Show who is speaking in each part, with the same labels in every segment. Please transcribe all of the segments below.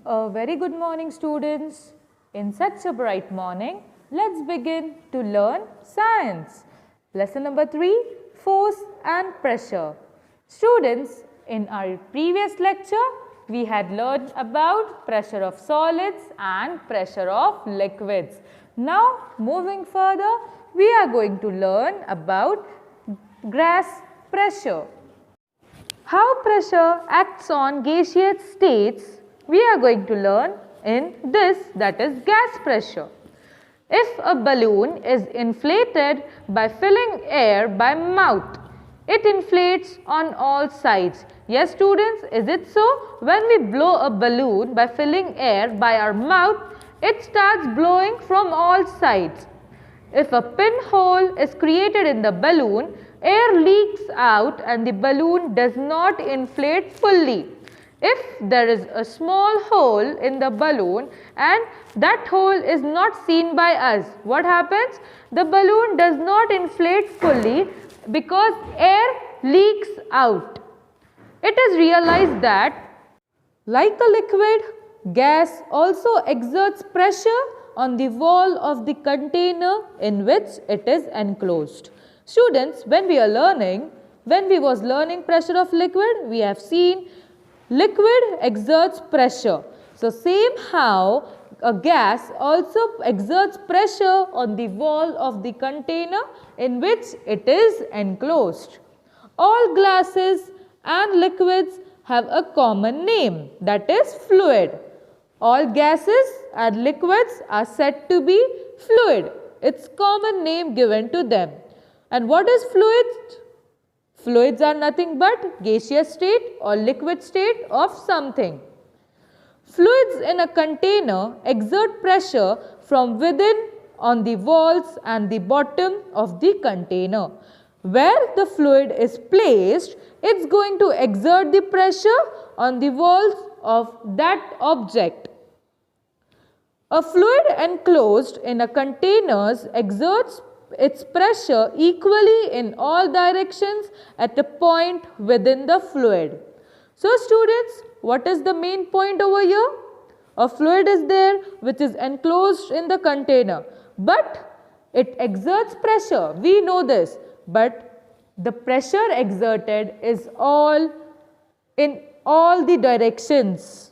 Speaker 1: A very good morning, students. In such a bright morning, let's begin to learn science. Lesson number 3, force and pressure. Students, in our previous lecture, we had learned about pressure of solids and pressure of liquids. Now, moving further, we are going to learn about gas pressure. How pressure acts on gaseous states, we are going to learn in this, that is gas pressure. If a balloon is inflated by filling air by mouth, it inflates on all sides. Yes, students, is it so? When we blow a balloon by filling air by our mouth, it starts blowing from all sides. If a pinhole is created in the balloon, air leaks out and the balloon does not inflate fully. If there is a small hole in the balloon and that hole is not seen by us, what happens? The balloon does not inflate fully because air leaks out. It is realized that, like a liquid, gas also exerts pressure on the wall of the container in which it is enclosed. Students, when we was learning pressure of liquid, we have seen liquid exerts pressure. So, same how a gas also exerts pressure on the wall of the container in which it is enclosed. All gases and liquids have a common name, that is fluid. All gases and liquids are said to be fluid. It's common name given to them. And what is fluid? Fluids are nothing but gaseous state or liquid state of something. Fluids in a container exert pressure from within on the walls and the bottom of the container. Where the fluid is placed, it's going to exert the pressure on the walls of that object. A fluid enclosed in a container exerts its pressure equally in all directions at a point within the fluid. So, students, what is the main point over here? A fluid is there which is enclosed in the container, but it exerts pressure. We know this, but the pressure exerted is in all the directions.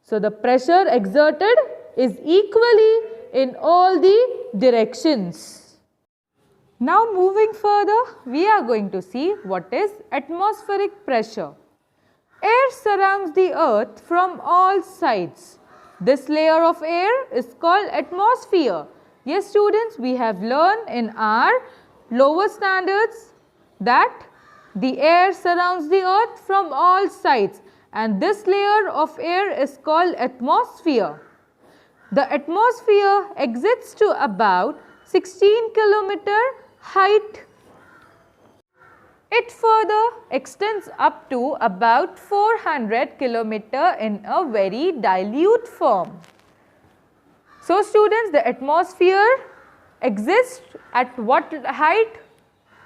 Speaker 1: So, the pressure exerted is equally in all the directions. Now, moving further, we are going to see what is atmospheric pressure. Air surrounds the earth from all sides. This layer of air is called atmosphere. Yes, students, we have learned in our lower standards that the air surrounds the earth from all sides, and this layer of air is called atmosphere. The atmosphere exits to about 16 kilometer height. It further extends up to about 400 kilometer in a very dilute form. So, students, the atmosphere exists at what height?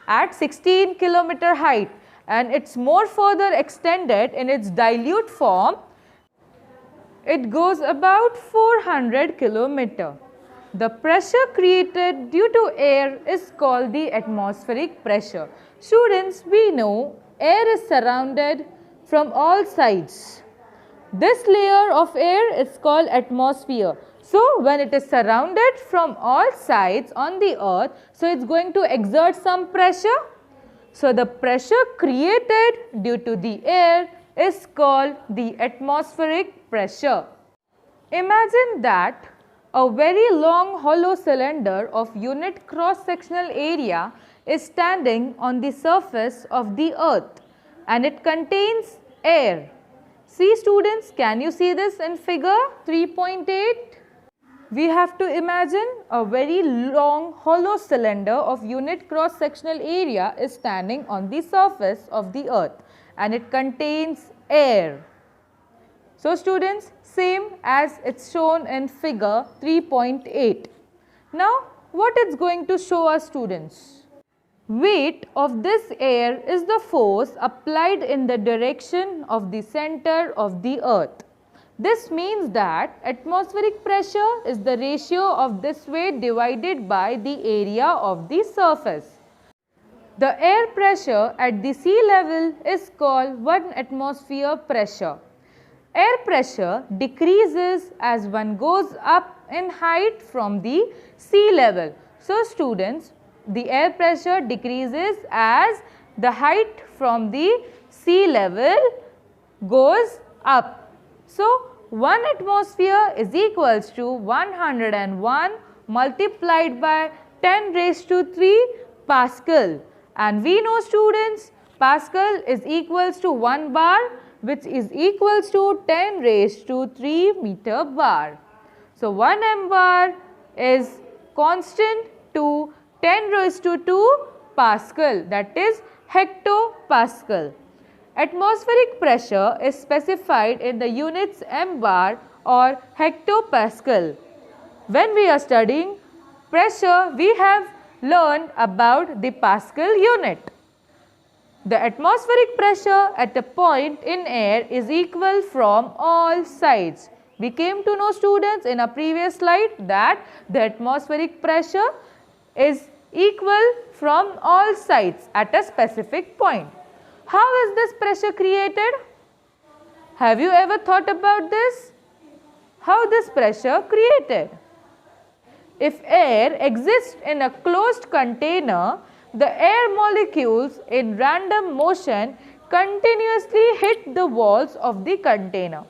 Speaker 1: At 16 kilometer height, and it's more further extended in its dilute form. It goes about 400 kilometer. The pressure created due to air is called the atmospheric pressure. Students, we know air is surrounded from all sides. This layer of air is called atmosphere. So, when it is surrounded from all sides on the earth, so it's going to exert some pressure. So, the pressure created due to the air is called the atmospheric pressure. Imagine that a very long hollow cylinder of unit cross-sectional area is standing on the surface of the earth and it contains air. See, students, can you see this in figure 3.8? We have to imagine a very long hollow cylinder of unit cross-sectional area is standing on the surface of the earth and it contains air. So, students, same as it's shown in figure 3.8. Now, what it's going to show us, students? Weight of this air is the force applied in the direction of the center of the earth. This means that atmospheric pressure is the ratio of this weight divided by the area of the surface. The air pressure at the sea level is called 1 atmosphere pressure. Air pressure decreases as one goes up in height from the sea level. So students, the air pressure decreases as the height from the sea level goes up. So 1 atmosphere is equals to 101 multiplied by 10 raised to 3 Pascal. And we know students, Pascal is equals to 1 bar, which is equals to 10 raised to 3 meter bar. So 1 m bar is constant to 10 raised to 2 Pascal, that is hectopascal. Atmospheric pressure is specified in the units m bar or hectopascal. When we are studying pressure, we have learned about the Pascal unit. The atmospheric pressure at a point in air is equal from all sides. We came to know students in a previous slide that the atmospheric pressure is equal from all sides at a specific point. How is this pressure created? Have you ever thought about this? How this pressure created? If air exists in a closed container, the air molecules in random motion continuously hit the walls of the container.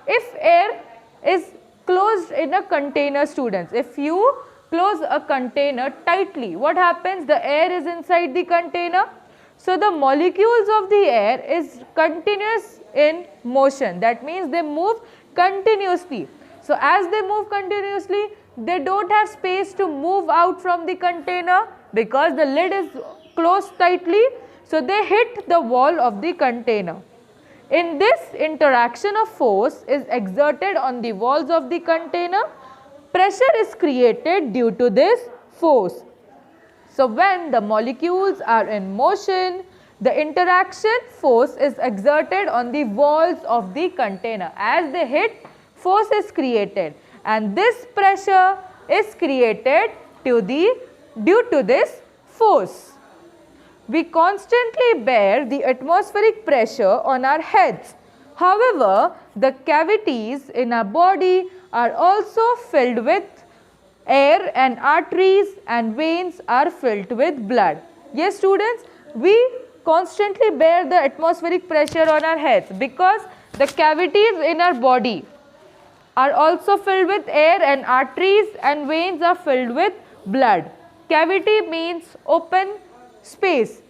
Speaker 1: If air is closed in a container, students, if you close a container tightly, what happens? The air is inside the container. So the molecules of the air is continuous in motion. That means they move continuously. So as they move continuously, they don't have space to move out from the container because the lid is closed tightly. So they hit the wall of the container. In this, interaction of force is exerted on the walls of the container. Pressure is created due to this force. So when the molecules are in motion, the interaction force is exerted on the walls of the container. As they hit, force is created, and this pressure is created due to this force. We constantly bear the atmospheric pressure on our heads. However, the cavities in our body are also filled with air, and arteries and veins are filled with blood. Yes students, we constantly bear the atmospheric pressure on our heads because the cavities in our body are also filled with air, and arteries and veins are filled with blood. Cavity means open space.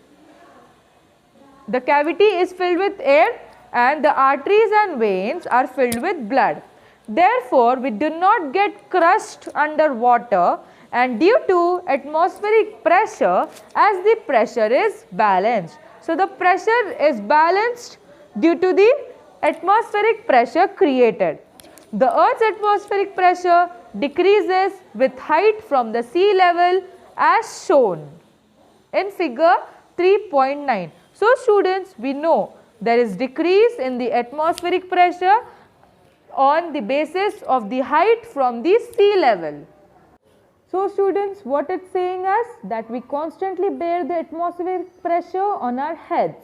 Speaker 1: The cavity is filled with air and the arteries and veins are filled with blood. Therefore, we do not get crushed under water, and due to atmospheric pressure, as the pressure is balanced. So, the pressure is balanced due to the atmospheric pressure created. The Earth's atmospheric pressure decreases with height from the sea level as shown in figure 3.9. So, students, we know there is decrease in the atmospheric pressure on the basis of the height from the sea level. So, students, what it's saying us that we constantly bear the atmospheric pressure on our heads.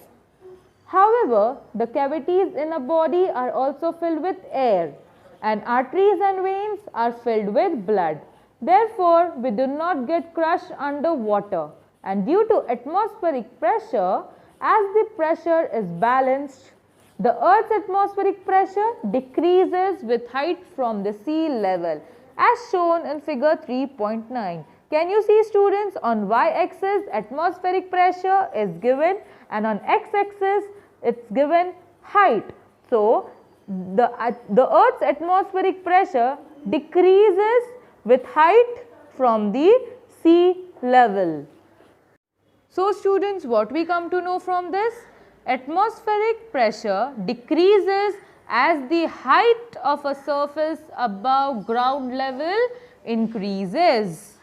Speaker 1: However, the cavities in a body are also filled with air, and arteries and veins are filled with blood. Therefore, we do not get crushed under water, and due to atmospheric pressure, as the pressure is balanced, the Earth's atmospheric pressure decreases with height from the sea level as shown in figure 3.9. Can you see students, on y-axis atmospheric pressure is given and on x-axis it's given height. So, the Earth's atmospheric pressure decreases with height from the sea level. So, students, what we come to know from this? Atmospheric pressure decreases as the height of a surface above ground level increases.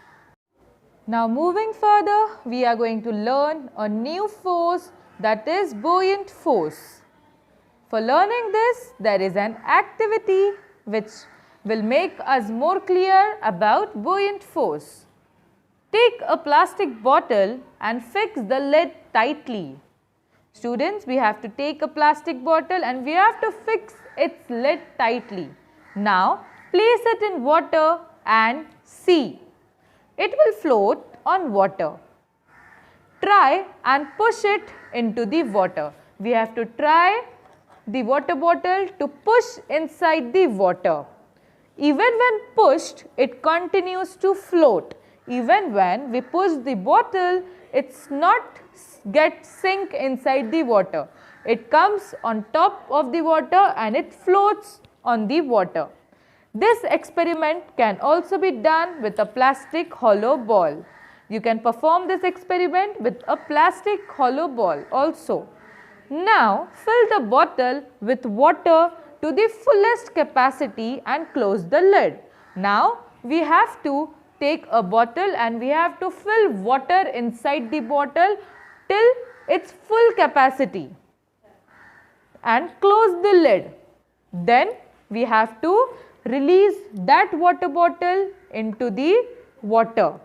Speaker 1: Now, moving further, we are going to learn a new force, that is buoyant force. For learning this, there is an activity which will make us more clear about buoyant force. Take a plastic bottle and fix the lid tightly. Students, we have to take a plastic bottle and we have to fix its lid tightly. Now, place it in water and see. It will float on water. Try and push it into the water. We have to try the water bottle to push inside the water. Even when pushed, it continues to float. Even when we push the bottle, it's not sink inside the water. It comes on top of the water and it floats on the water. This experiment can also be done with a plastic hollow ball. You can perform this experiment with a plastic hollow ball also. Now, fill the bottle with water to the fullest capacity and close the lid. Now, we have to take a bottle and we have to fill water inside the bottle till its full capacity and close the lid. Then, we have to release that water bottle into the water.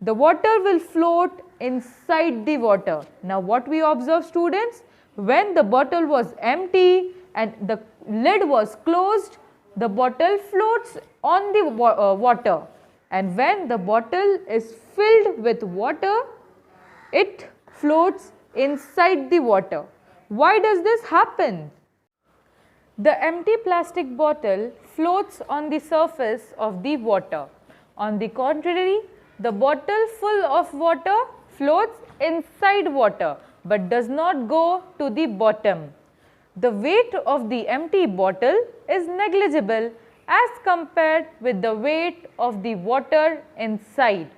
Speaker 1: The water will float inside the water. Now, what we observe, students? When the bottle was empty and the lid was closed, the bottle floats on the water. And when the bottle is filled with water, it floats inside the water. Why does this happen? The empty plastic bottle floats on the surface of the water. On the contrary, the bottle full of water floats inside water but does not go to the bottom. The weight of the empty bottle is negligible as compared with the weight of the water inside.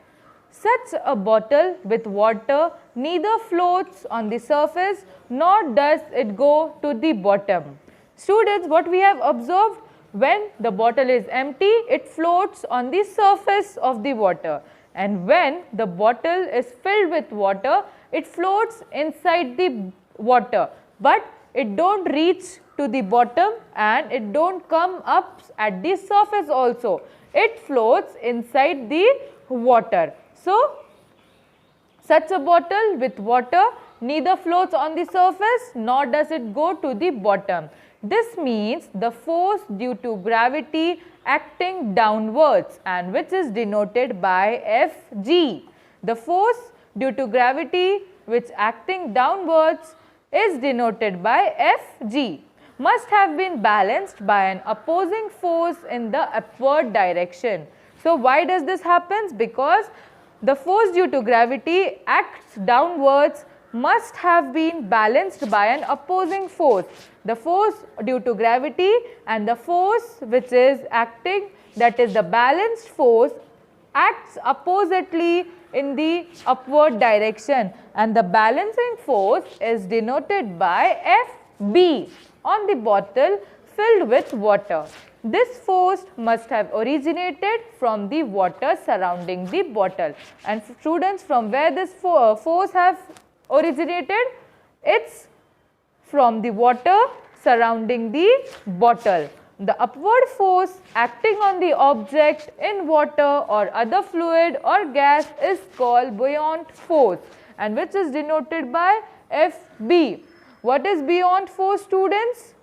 Speaker 1: Such a bottle with water neither floats on the surface nor does it go to the bottom. Students, what we have observed, when the bottle is empty, it floats on the surface of the water. And when the bottle is filled with water, it floats inside the water. But it don't reach to the bottom and it don't come up at the surface also. It floats inside the water. So, such a bottle with water neither floats on the surface nor does it go to the bottom. This means the force due to gravity acting downwards and which is denoted by Fg. The force due to gravity which acting downwards is denoted by Fg must have been balanced by an opposing force in the upward direction. So, why does this happen? Because the force due to gravity acts downwards must have been balanced by an opposing force. The force due to gravity and the force which is acting, that is the balanced force, acts oppositely in the upward direction and the balancing force is denoted by Fb on the bottle filled with water. This force must have originated from the water surrounding the bottle. And students, from where this force have originated? It's from the water surrounding the bottle. The upward force acting on the object in water or other fluid or gas is called buoyant force and which is denoted by Fb. What is buoyant force, students?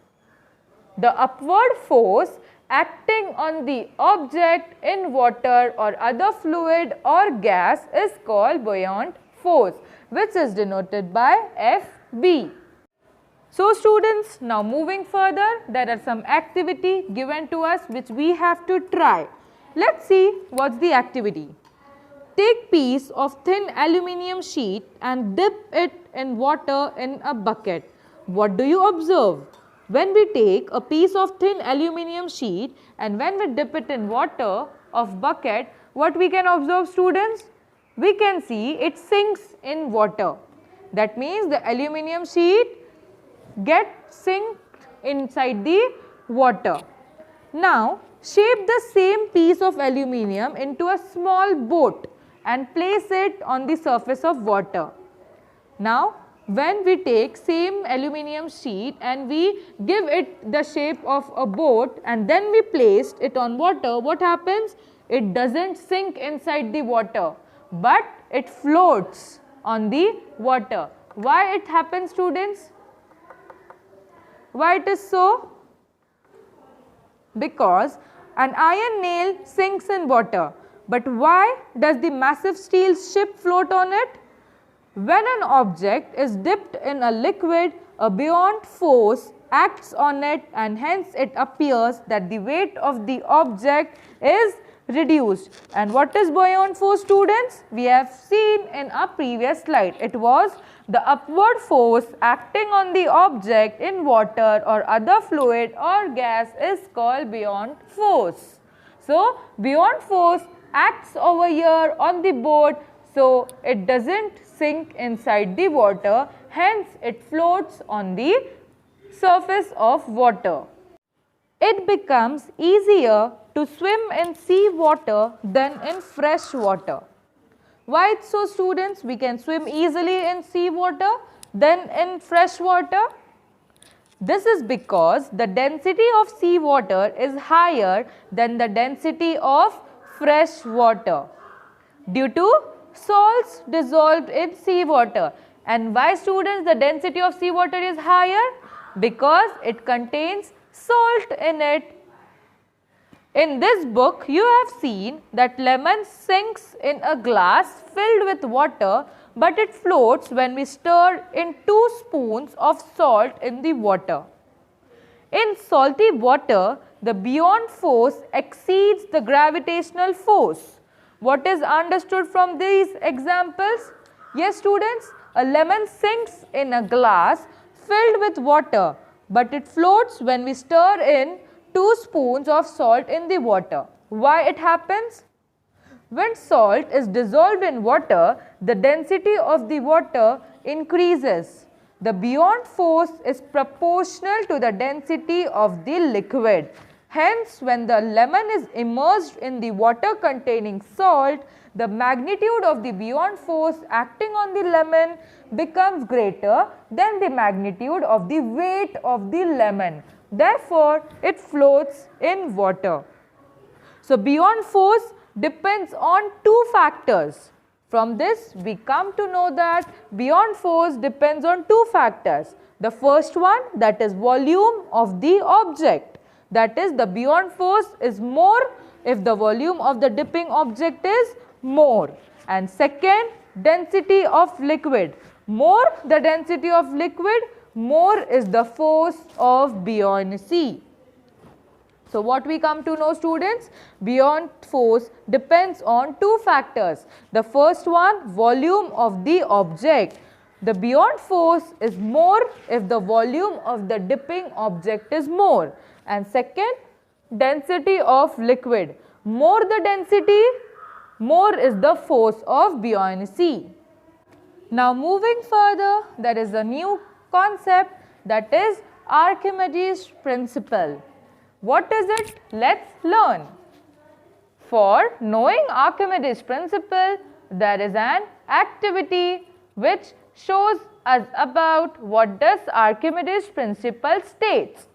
Speaker 1: The upward force acting on the object in water or other fluid or gas is called buoyant force, which is denoted by Fb. So students, now moving further, there are some activity given to us which we have to try. Let's see what's the activity. Take piece of thin aluminium sheet and dip it in water in a bucket. What do you observe? When we take a piece of thin aluminium sheet and when we dip it in water of bucket, what we can observe, students? We can see it sinks in water. That means the aluminium sheet gets sink inside the water. Now, shape the same piece of aluminium into a small boat and place it on the surface of water. Now, when we take same aluminium sheet and we give it the shape of a boat and then we placed it on water, what happens? It doesn't sink inside the water, but it floats on the water. Why it happens, students? Why it is so? Because an iron nail sinks in water. But why does the massive steel ship float on it? When an object is dipped in a liquid, a buoyant force acts on it and hence it appears that the weight of the object is reduced. And what is buoyant force, students? We have seen in a previous slide. It was the upward force acting on the object in water or other fluid or gas is called buoyant force. So, buoyant force acts over here on the boat, so it doesn't sink inside the water, hence it floats on the surface of water. It becomes easier to swim in sea water than in fresh water. Why it's so, students? We can swim easily in sea water than in fresh water. This is because the density of sea water is higher than the density of fresh water due to salts dissolved in sea water. And why, students, the density of sea water is higher? Because it contains salt in it. In this book, you have seen that lemon sinks in a glass filled with water, but it floats when we stir in 2 spoons of salt in the water. In salty water, the buoyant force exceeds the gravitational force. What is understood from these examples? Yes, students, a lemon sinks in a glass filled with water, but it floats when we stir in 2 spoons of salt in the water. Why it happens? When salt is dissolved in water, the density of the water increases. The buoyant force is proportional to the density of the liquid. Hence, when the lemon is immersed in the water containing salt, the magnitude of the buoyant force acting on the lemon becomes greater than the magnitude of the weight of the lemon. Therefore, it floats in water. So, buoyant force depends on 2 factors. From this, we come to know that buoyant force depends on 2 factors. The first one, that is volume of the object. That is, the buoyant force is more if the volume of the dipping object is more. And second, density of liquid. More the density of liquid, more is the force of buoyancy. So, what we come to know, students? Buoyant force depends on 2 factors. The first one, volume of the object. The buoyant force is more if the volume of the dipping object is more. And second, density of liquid. More the density, more is the force of buoyancy. Now, moving further, there is a new concept, that is Archimedes' principle. What is it? Let's learn. For knowing Archimedes' principle, there is an activity which shows us about what does Archimedes' principle states.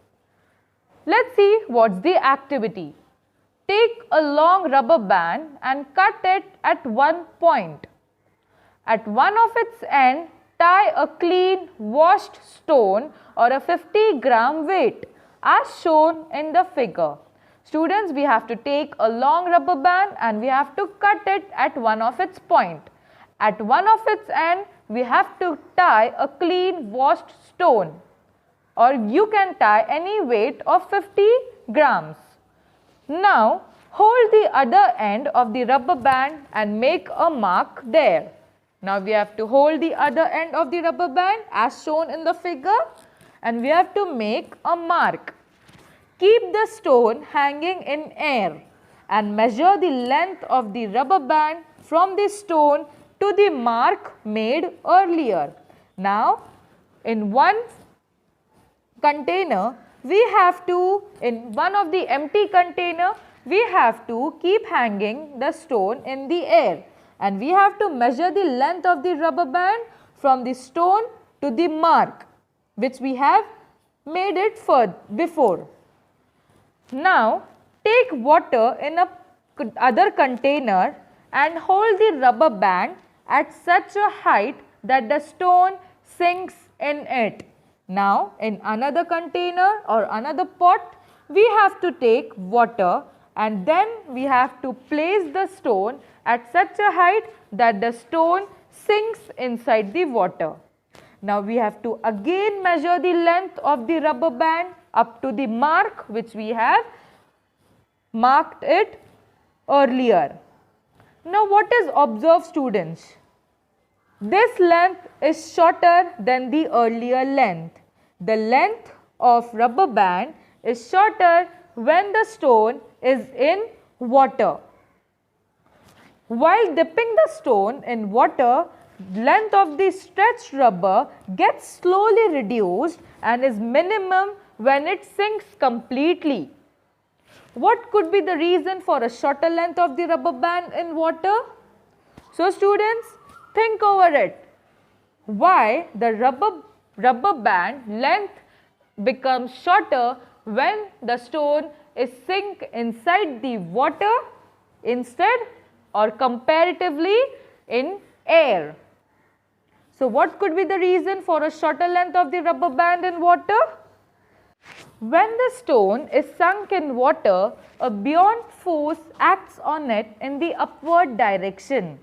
Speaker 1: Let's see what's the activity. Take a long rubber band and cut it at one point. At one of its ends, tie a clean washed stone or a 50-gram weight as shown in the figure. Students, we have to take a long rubber band and we have to cut it at one of its point. At one of its end, we have to tie a clean washed stone, or you can tie any weight of 50 grams. Now, hold the other end of the rubber band and make a mark there. Now, we have to hold the other end of the rubber band as shown in the figure and we have to make a mark. Keep the stone hanging in air and measure the length of the rubber band from the stone to the mark made earlier. Now, in one container, we have to, in one of the empty container, we have to keep hanging the stone in the air and we have to measure the length of the rubber band from the stone to the mark which we have made it for before. Now take water in a other container and hold the rubber band at such a height that the stone sinks in it. Now in another container or another pot, we have to take water and then we have to place the stone at such a height that the stone sinks inside the water. Now we have to again measure the length of the rubber band up to the mark which we have marked it earlier. Now what is observed, students? This length is shorter than the earlier length. The length of rubber band is shorter when the stone is in water. While dipping the stone in water, length of the stretched rubber gets slowly reduced and is minimum when it sinks completely. What could be the reason for a shorter length of the rubber band in water? So students, think over it. Why the rubber band length becomes shorter when the stone is sink inside the water instead or comparatively in air. So what could be the reason for a shorter length of the rubber band in water? When the stone is sunk in water, a buoyant force acts on it in the upward direction.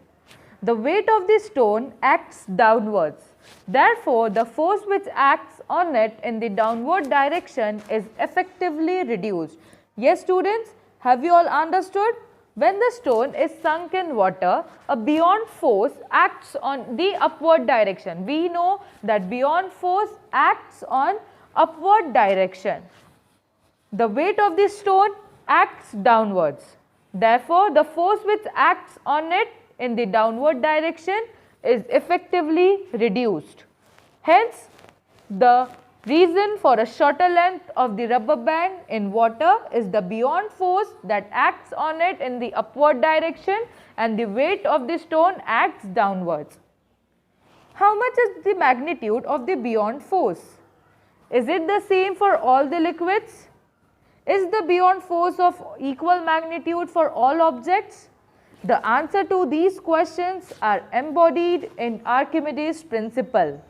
Speaker 1: The weight of the stone acts downwards. Therefore, the force which acts on it in the downward direction is effectively reduced. Yes, students, have you all understood? When the stone is sunk in water, a buoyant force acts on the upward direction. We know that buoyant force acts on upward direction. The weight of the stone acts downwards. Therefore, the force which acts on it in the downward direction is effectively reduced. Hence, the reason for a shorter length of the rubber band in water is the buoyant force that acts on it in the upward direction and the weight of the stone acts downwards. How much is the magnitude of the buoyant force? Is it the same for all the liquids? Is the buoyant force of equal magnitude for all objects? The answer to these questions are embodied in Archimedes' principle.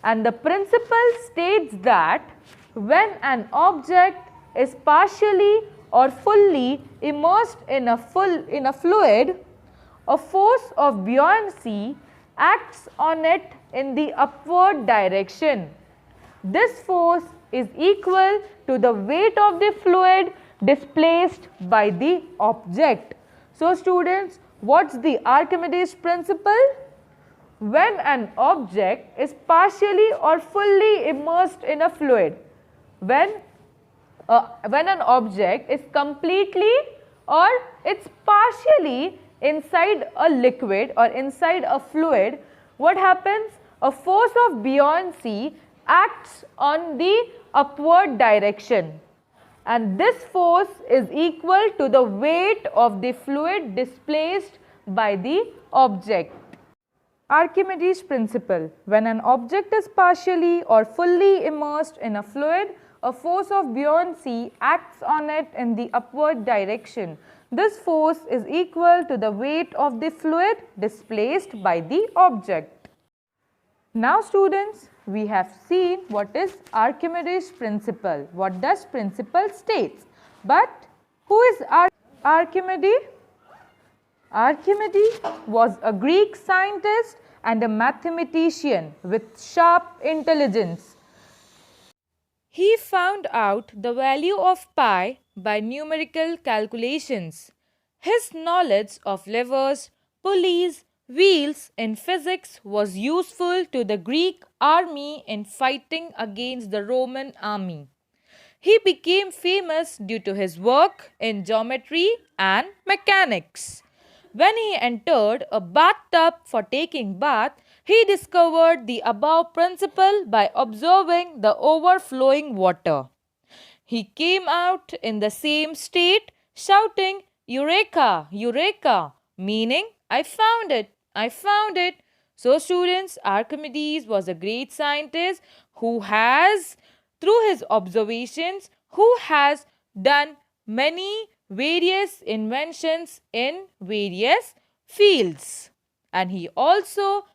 Speaker 1: And the principle states that when an object is partially or fully immersed in a fluid, a force of buoyancy acts on it in the upward direction. This force is equal to the weight of the fluid displaced by the object. So students, what's the Archimedes principle? When an object is partially or fully immersed in a fluid, when an object is completely or it's partially inside a liquid or inside a fluid, what happens? A force of buoyancy acts on the upward direction, and this force is equal to the weight of the fluid displaced by the object. Archimedes' principle: when an object is partially or fully immersed in a fluid, a force of buoyancy acts on it in the upward direction. This force is equal to the weight of the fluid displaced by the object. Now students, we have seen what is Archimedes' principle. What does principle states? But who is Archimedes? Archimedes was a Greek scientist and a mathematician with sharp intelligence. He found out the value of pi by numerical calculations. His knowledge of levers, pulleys, wheels in physics was useful to the Greek army in fighting against the Roman army. He became famous due to his work in geometry and mechanics. When he entered a bathtub for taking bath, he discovered the above principle by observing the overflowing water. He came out in the same state shouting, "Eureka! Eureka!" meaning, "I found it! I found it!" So students, Archimedes was a great scientist who has, through his observations, who has done many various inventions in various fields. And he also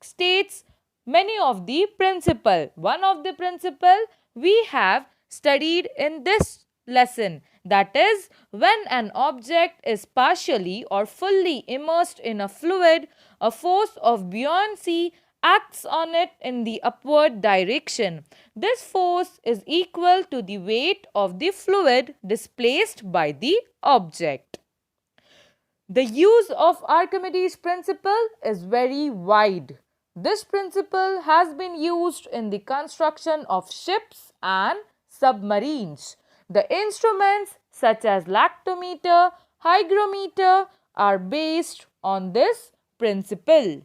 Speaker 1: states many of the principle. One of the principle we have studied in this lesson, that is, when an object is partially or fully immersed in a fluid, a force of buoyancy acts on it in the upward direction. This force is equal to the weight of the fluid displaced by the object. The use of Archimedes' principle is very wide. This principle has been used in the construction of ships and submarines. The instruments such as lactometer, hygrometer are based on this principle.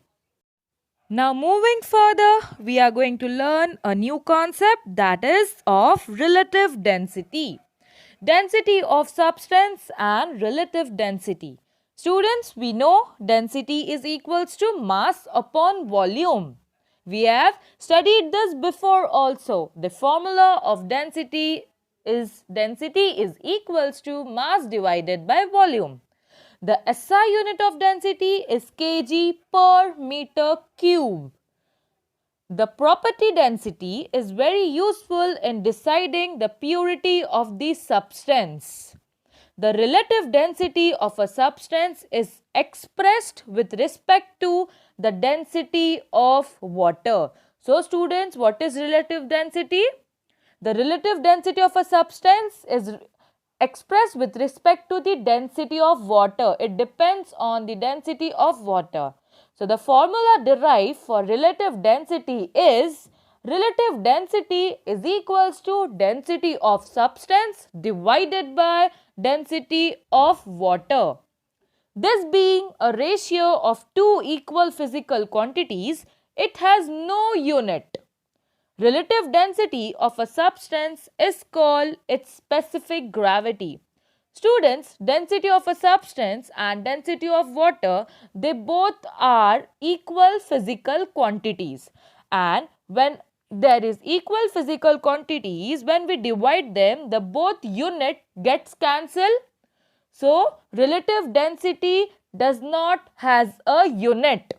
Speaker 1: Now moving further, we are going to learn a new concept, that is of relative density. Density of substance and relative density. Students, we know density is equals to mass upon volume. We have studied this before also. The formula of density is equals to mass divided by volume. The SI unit of density is kg per meter cube. The property density is very useful in deciding the purity of the substance. The relative density of a substance is expressed with respect to the density of water. So students, what is relative density? The relative density of a substance is expressed with respect to the density of water. It depends on the density of water. So the formula derived for relative density is relative density is equals to density of substance divided by density of water. This being a ratio of two equal physical quantities, it has no unit. Relative density of a substance is called its specific gravity. Students, density of a substance and density of water, they both are equal physical quantities. And when there is equal physical quantities, when we divide them, the both unit gets cancelled. So, relative density does not has a unit.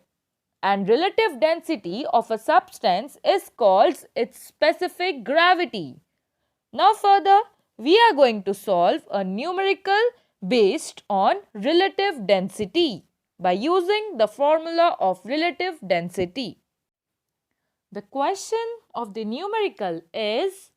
Speaker 1: And relative density of a substance is called its specific gravity. Now further, we are going to solve a numerical based on relative density by using the formula of relative density. The question of the numerical is,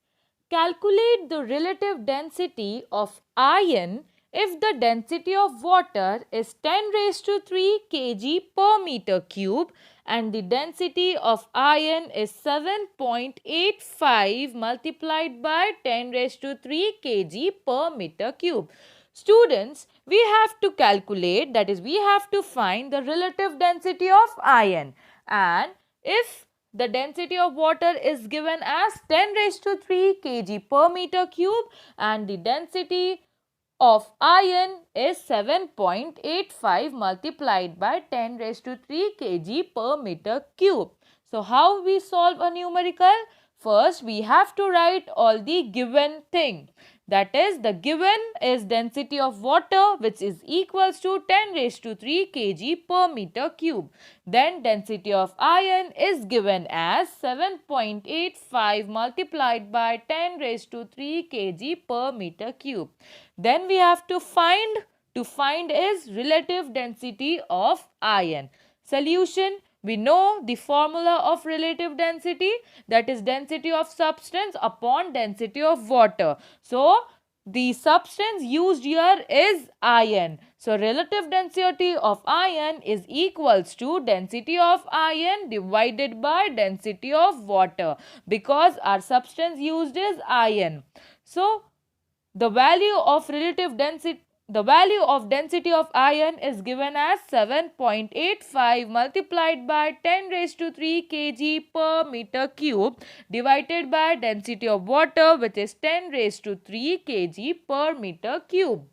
Speaker 1: calculate the relative density of iron if the density of water is 10 raised to 3 kg per meter cube and the density of iron is 7.85 multiplied by 10 raised to 3 kg per meter cube. Students, we have to calculate, that is, we have to find the relative density of iron, and if the density of water is given as 10 raised to 3 kg per meter cube and the density of iron is 7.85 multiplied by 10 raised to 3 kg per meter cube. So, how we solve a numerical? First, we have to write all the given thing. That is, the given is density of water, which is equals to 10 raised to 3 kg per meter cube. Then density of iron is given as 7.85 multiplied by 10 raised to 3 kg per meter cube. Then we have to find is relative density of iron. Solution, we know the formula of relative density, that is density of substance upon density of water. So, the substance used here is iron. So, relative density of iron is equals to density of iron divided by density of water, because our substance used is iron. So, the value of density of iron is given as 7.85 multiplied by 10 raised to 3 kg per meter cube divided by density of water, which is 10 raised to 3 kg per meter cube.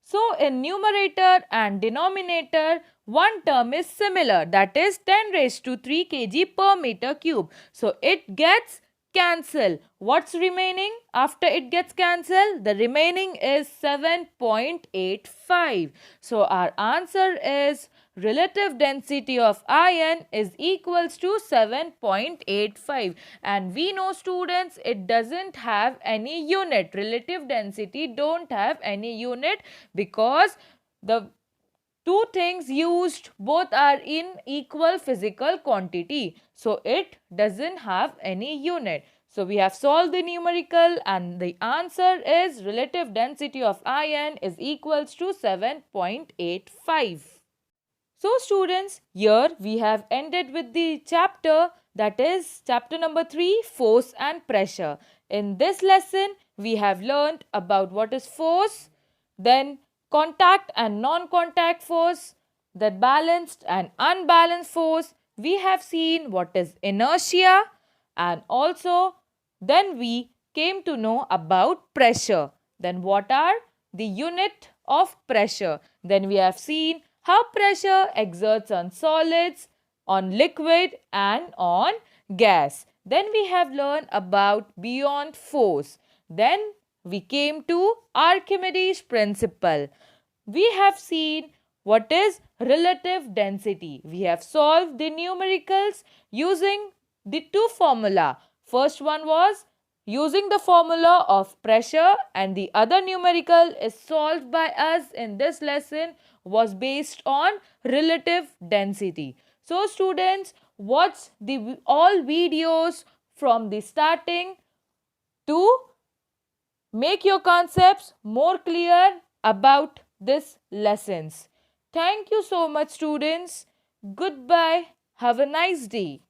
Speaker 1: So, in numerator and denominator, one term is similar, that is 10 raised to 3 kg per meter cube. So it gets cancelled. What's remaining after it gets cancelled? The remaining is 7.85. So our answer is relative density of iron is equals to 7.85. And we know, students, it doesn't have any unit. Relative density don't have any unit because the two things used both are in equal physical quantity. So it doesn't have any unit. So we have solved the numerical and the answer is relative density of iron is equals to 7.85. So students, here we have ended with the chapter, that is chapter number 3, force and pressure. In this lesson, we have learned about what is force, then contact and non-contact force, then balanced and unbalanced force. We have seen what is inertia, and also then we came to know about pressure. Then what are the unit of pressure? Then we have seen how pressure exerts on solids, on liquid and on gas. Then we have learned about beyond force. Then we came to Archimedes' principle. We have seen what is relative density. We have solved the numericals using the two formula. First one was using the formula of pressure, and the other numerical is solved by us in this lesson was based on relative density. So students, watch the all videos from the starting to make your concepts more clear about this lessons. Thank you so much, students. Goodbye. Have a nice day.